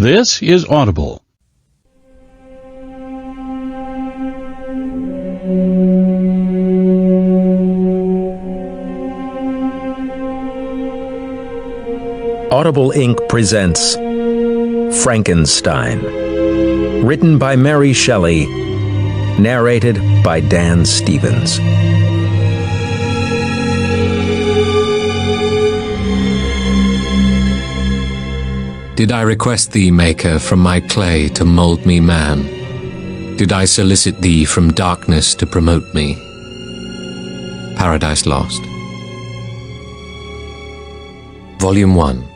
This is Audible. Audible Inc. presents Frankenstein, written by Mary Shelley, narrated by Dan Stevens. Did I request thee, Maker, from my clay to mould me man? Did I solicit thee from darkness to promote me? Paradise Lost. Volume 1.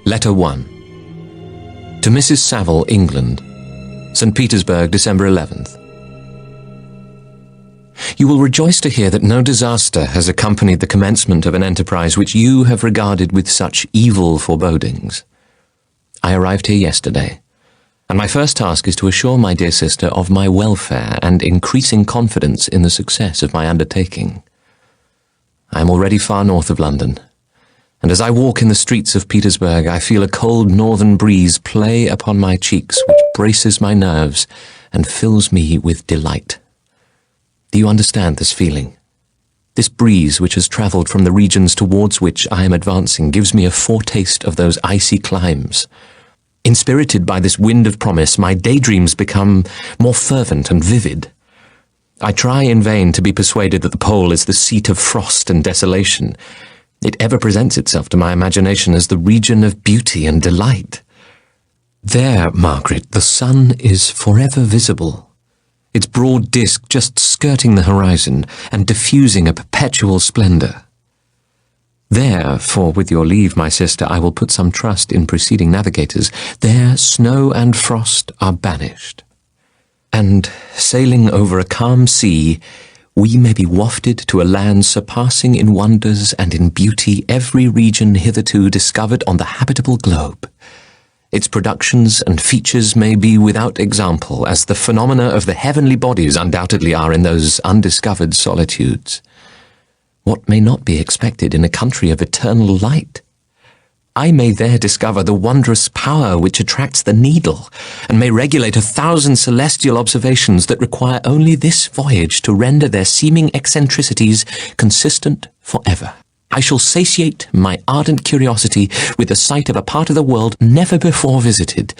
Letter 1. To Mrs. Saville, England. St. Petersburg, December 11th. You will rejoice to hear that no disaster has accompanied the commencement of an enterprise which you have regarded with such evil forebodings. I arrived here yesterday, and my first task is to assure my dear sister of my welfare and increasing confidence in the success of my undertaking. I am already far north of London, and as I walk in the streets of Petersburg, I feel a cold northern breeze play upon my cheeks which braces my nerves and fills me with delight. Do you understand this feeling? This breeze which has travelled from the regions towards which I am advancing gives me a foretaste of those icy climes. Inspirited by this wind of promise, my daydreams become more fervent and vivid. I try in vain to be persuaded that the pole is the seat of frost and desolation. It ever presents itself to my imagination as the region of beauty and delight. There, Margaret, the sun is forever visible, its broad disk just skirting the horizon and diffusing a perpetual splendour. There, for with your leave, my sister, I will put some trust in preceding navigators, there snow and frost are banished, and, sailing over a calm sea, we may be wafted to a land surpassing in wonders and in beauty every region hitherto discovered on the habitable globe. Its productions and features may be without example, as the phenomena of the heavenly bodies undoubtedly are in those undiscovered solitudes. What may not be expected in a country of eternal light? I may there discover the wondrous power which attracts the needle, and may regulate 1,000 celestial observations that require only this voyage to render their seeming eccentricities consistent forever. I shall satiate my ardent curiosity with the sight of a part of the world never before visited,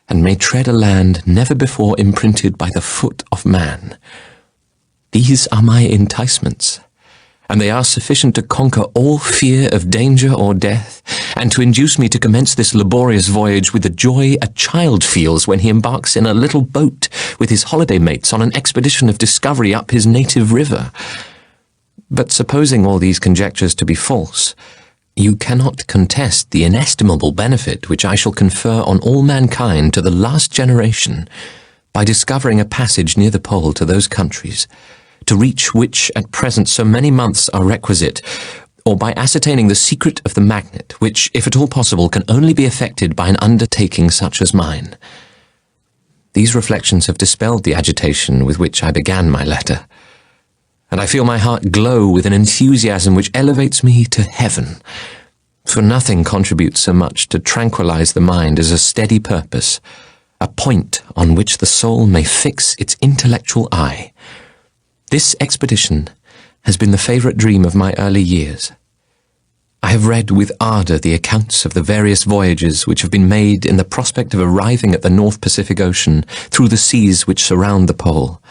and may tread a land never before imprinted by the foot of man. These are my enticements, and they are sufficient to conquer all fear of danger or death, and to induce me to commence this laborious voyage with the joy a child feels when he embarks in a little boat with his holiday mates on an expedition of discovery up his native river. But supposing all these conjectures to be false, you cannot contest the inestimable benefit which I shall confer on all mankind to the last generation by discovering a passage near the pole to those countries, to reach which at present so many months are requisite, or by ascertaining the secret of the magnet, which, if at all possible, can only be effected by an undertaking such as mine. These reflections have dispelled the agitation with which I began my letter, and I feel my heart glow with an enthusiasm which elevates me to heaven, for nothing contributes so much to tranquilize the mind as a steady purpose, a point on which the soul may fix its intellectual eye. This expedition has been the favourite dream of my early years. I have read with ardour the accounts of the various voyages which have been made in the prospect of arriving at the North Pacific Ocean through the seas which surround the pole.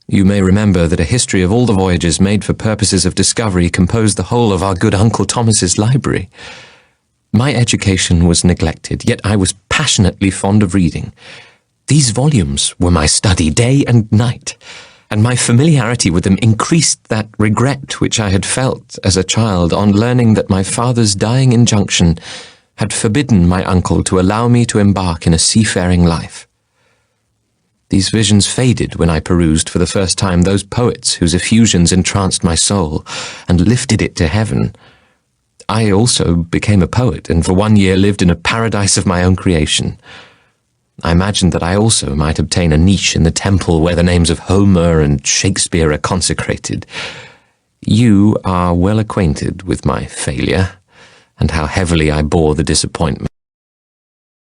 You may remember that a history of all the voyages made for purposes of discovery composed the whole of our good Uncle Thomas's library. My education was neglected, yet I was passionately fond of reading. These volumes were my study day and night, and my familiarity with them increased that regret which I had felt as a child on learning that my father's dying injunction had forbidden my uncle to allow me to embark in a seafaring life. These visions faded when I perused for the first time those poets whose effusions entranced my soul and lifted it to heaven. I also became a poet, and for 1 year lived in a paradise of my own creation. I imagined that I also might obtain a niche in the temple where the names of Homer and Shakespeare are consecrated. You are well acquainted with my failure, and how heavily I bore the disappointment.